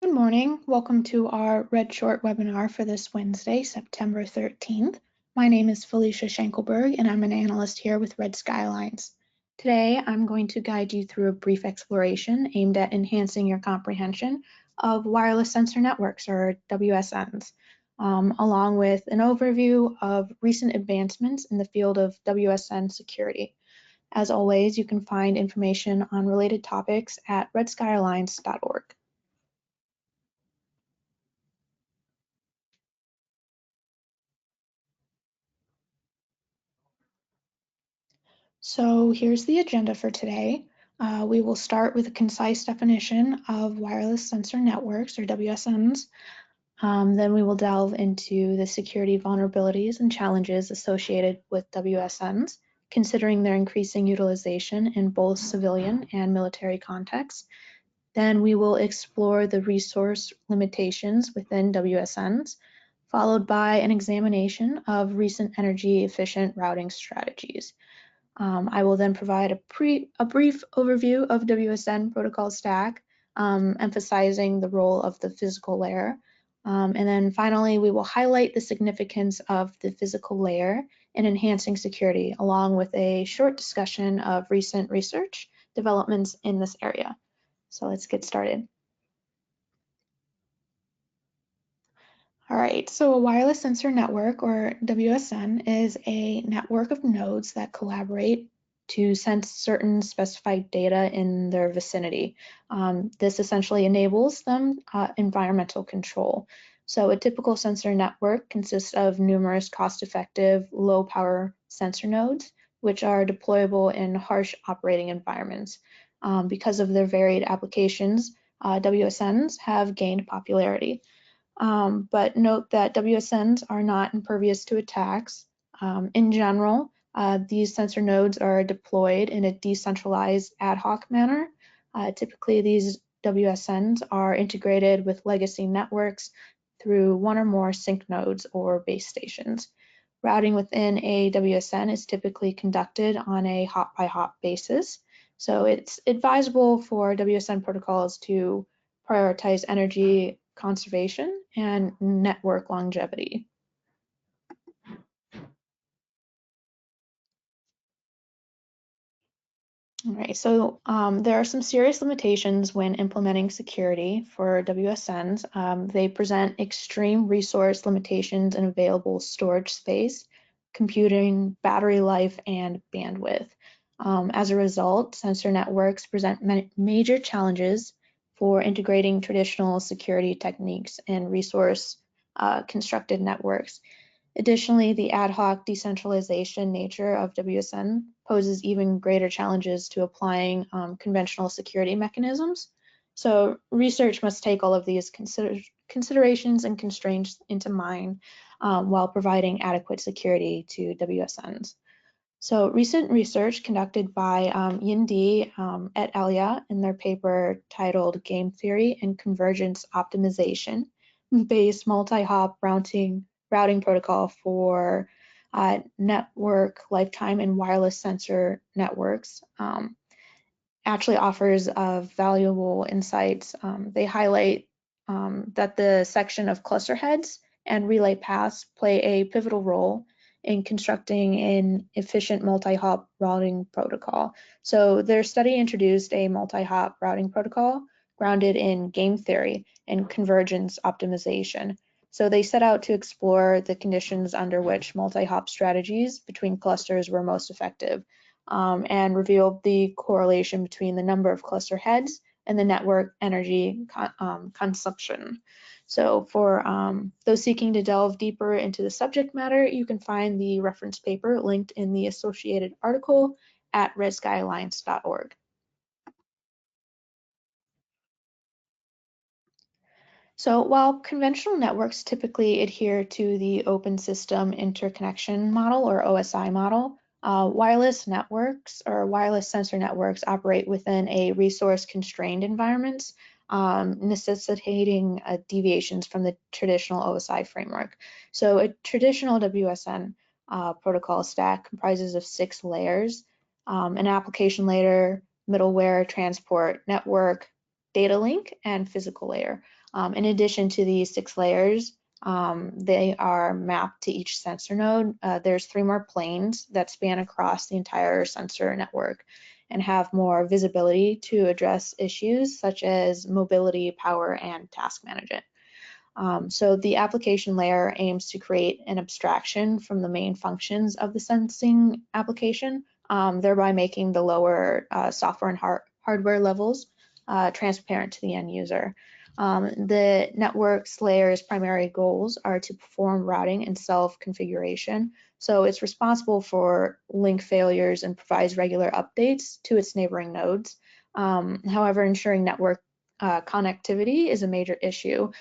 Good morning. Welcome to our Red Short webinar for this Wednesday, September 13th. My name is Felicia Schenkelberg, and I'm an analyst here with Red Skylines. Today, I'm going to guide you through a brief exploration aimed at enhancing your comprehension of wireless sensor networks, or WSNs, along with an overview of recent advancements in the field of WSN security. As always, you can find information on related topics at redskylines.org. So here's the agenda for today. We will start with a concise definition of wireless sensor networks, or WSNs. Then we will delve into the security vulnerabilities and challenges associated with WSNs, considering their increasing utilization in both civilian and military contexts. Then we will explore the resource limitations within WSNs, followed by an examination of recent energy-efficient routing strategies. I will then provide a brief overview of WSN protocol stack, emphasizing the role of the physical layer. And then finally, we will highlight the significance of the physical layer in enhancing security, along with a short discussion of recent research developments in this area. So let's get started. All right, so a wireless sensor network, or WSN, is a network of nodes that collaborate to sense certain specified data in their vicinity. This essentially enables them environmental control. So a typical sensor network consists of numerous cost-effective, low-power sensor nodes, which are deployable in harsh operating environments. Because of their varied applications, WSNs have gained popularity. But note that WSNs are not impervious to attacks. In general, these sensor nodes are deployed in a decentralized ad hoc manner. Typically, these WSNs are integrated with legacy networks through one or more sync nodes or base stations. Routing within a WSN is typically conducted on a hop-by-hop basis. So it's advisable for WSN protocols to prioritize energy conservation and network longevity. All right, so there are some serious limitations when implementing security for WSNs. They present extreme resource limitations in available storage space, computing, battery life, and bandwidth. As a result, sensor networks present major challenges for integrating traditional security techniques and resource constructed networks. Additionally, the ad hoc decentralization nature of WSN poses even greater challenges to applying conventional security mechanisms. So research must take all of these considerations and constraints into mind while providing adequate security to WSNs. So recent research conducted by Yindi et al. In their paper titled Game Theory and Convergence Optimization based multi-hop routing protocol for network lifetime and wireless sensor networks actually offers valuable insights. They highlight that the section of cluster heads and relay paths play a pivotal role in constructing an efficient multi-hop routing protocol. So their study introduced a multi-hop routing protocol grounded in game theory and convergence optimization. So they set out to explore the conditions under which multi-hop strategies between clusters were most effective, and revealed the correlation between the number of cluster heads and the network energy consumption. So for those seeking to delve deeper into the subject matter, you can find the reference paper linked in the associated article at redskylines.org. So while conventional networks typically adhere to the open system interconnection model, or OSI model, wireless networks or wireless sensor networks operate within a resource-constrained environments, necessitating deviations from the traditional OSI framework. So a traditional WSN protocol stack comprises of 6 layers: an application layer, middleware, transport, network, data link, and physical layer. In addition to these 6 layers, they are mapped to each sensor node. There's 3 more planes that span across the entire sensor network and have more visibility to address issues such as mobility, power, and task management. So the application layer aims to create an abstraction from the main functions of the sensing application, thereby making the lower software and hardware levels transparent to the end user. The network's layer's primary goals are to perform routing and self-configuration. So it's responsible for link failures and provides regular updates to its neighboring nodes. However, ensuring network connectivity is a major issue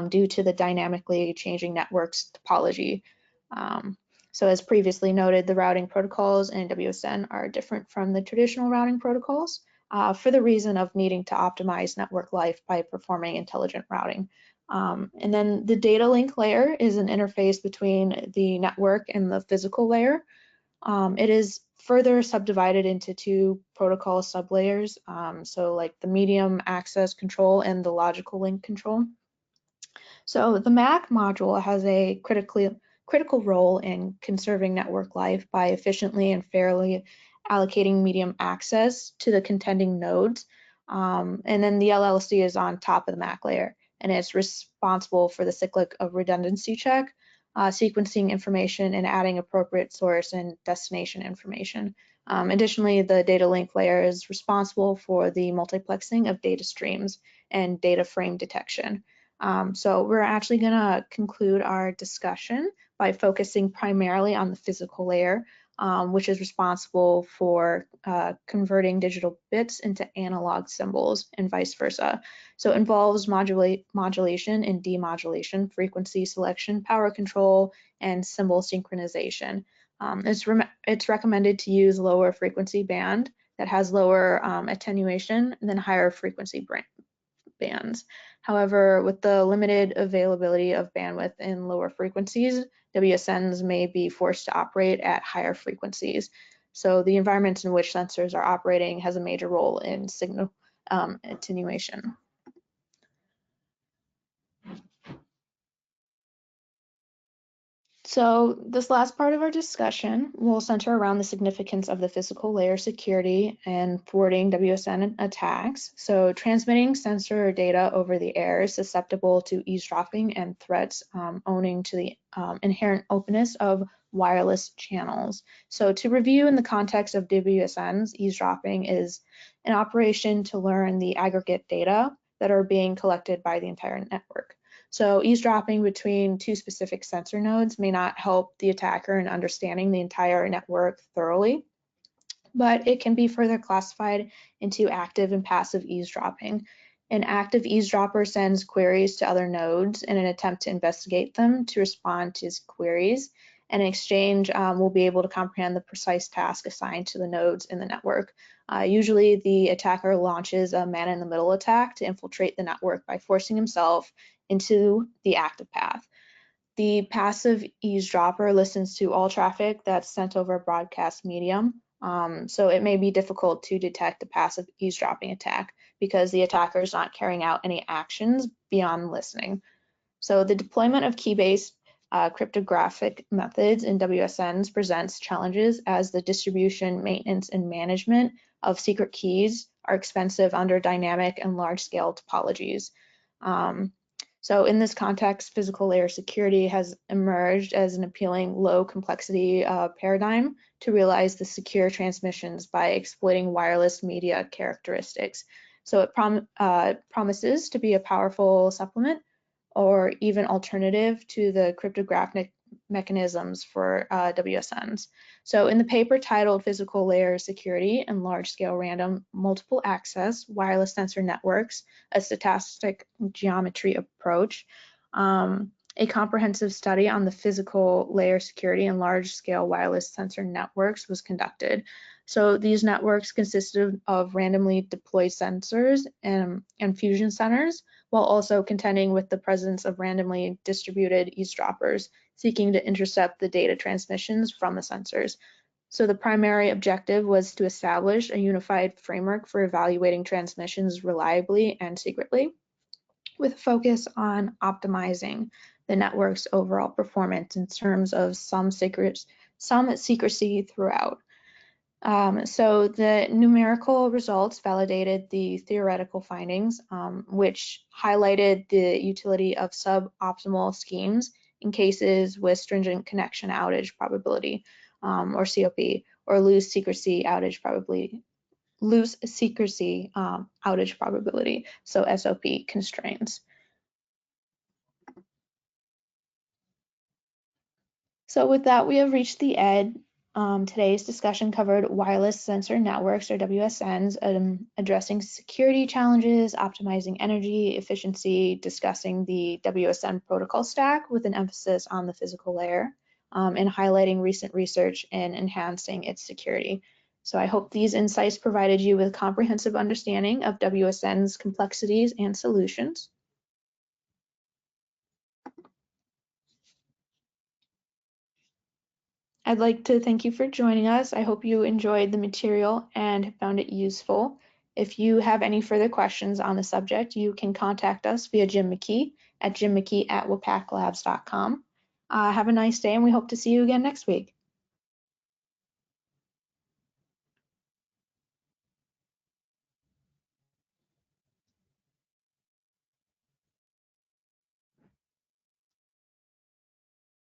due to the dynamically changing network's topology. So as previously noted, the routing protocols in WSN are different from the traditional routing protocols for the reason of needing to optimize network life by performing intelligent routing. And then the data link layer is an interface between the network and the physical layer. It is further subdivided into 2 protocol sublayers, so like the medium access control and the logical link control. So the MAC module has a critical role in conserving network life by efficiently and fairly allocating medium access to the contending nodes. And then the LLC is on top of the MAC layer, and it's responsible for the cyclic of redundancy check, sequencing information, and adding appropriate source and destination information. Additionally, the data link layer is responsible for the multiplexing of data streams and data frame detection. So we're actually going to conclude our discussion by focusing primarily on the physical layer, which is responsible for converting digital bits into analog symbols and vice versa. So it involves modulation and demodulation, frequency selection, power control, and symbol synchronization. It's recommended to use lower frequency band that has lower attenuation than higher frequency bands. However, with the limited availability of bandwidth in lower frequencies, WSNs may be forced to operate at higher frequencies. So the environments in which sensors are operating has a major role in signal attenuation. So this last part of our discussion will center around the significance of the physical layer security and thwarting WSN attacks. So transmitting sensor data over the air is susceptible to eavesdropping and threats owing to the inherent openness of wireless channels. So to review in the context of WSNs, eavesdropping is an operation to learn the aggregate data that are being collected by the entire network. So eavesdropping between 2 specific sensor nodes may not help the attacker in understanding the entire network thoroughly, but it can be further classified into active and passive eavesdropping. An active eavesdropper sends queries to other nodes in an attempt to investigate them to respond to his queries, and in exchange will be able to comprehend the precise task assigned to the nodes in the network. Usually the attacker launches a man-in-the-middle attack to infiltrate the network by forcing himself into the active path. The passive eavesdropper listens to all traffic that's sent over a broadcast medium, so it may be difficult to detect a passive eavesdropping attack because the attacker is not carrying out any actions beyond listening. So the deployment of key-based cryptographic methods in WSNs presents challenges as the distribution, maintenance, and management of secret keys are expensive under dynamic and large-scale topologies. So in this context, physical layer security has emerged as an appealing low complexity paradigm to realize the secure transmissions by exploiting wireless media characteristics. So it promises to be a powerful supplement or even alternative to the cryptographic mechanisms for WSNs. So in the paper titled Physical Layer Security and Large-Scale Random Multiple Access Wireless Sensor Networks, a Stochastic Geometry Approach, a comprehensive study on the physical layer security and large-scale wireless sensor networks was conducted. So these networks consisted of randomly deployed sensors and fusion centers, while also contending with the presence of randomly distributed eavesdroppers seeking to intercept the data transmissions from the sensors. So the primary objective was to establish a unified framework for evaluating transmissions reliably and secretly. with a focus on optimizing the network's overall performance in terms of some secrecy throughout. So the numerical results validated the theoretical findings, which highlighted the utility of suboptimal schemes in cases with stringent connection outage probability, or COP, or loose secrecy outage probability, so SOP constraints. So with that, we have reached the end. Today's discussion covered wireless sensor networks, or WSNs, addressing security challenges, optimizing energy efficiency, discussing the WSN protocol stack with an emphasis on the physical layer, and highlighting recent research in enhancing its security. So I hope these insights provided you with a comprehensive understanding of WSN's complexities and solutions. I'd like to thank you for joining us. I hope you enjoyed the material and found it useful. If you have any further questions on the subject, you can contact us via Jim McKee at jimmckee@wpaclabs.com. Have a nice day, and we hope to see you again next week.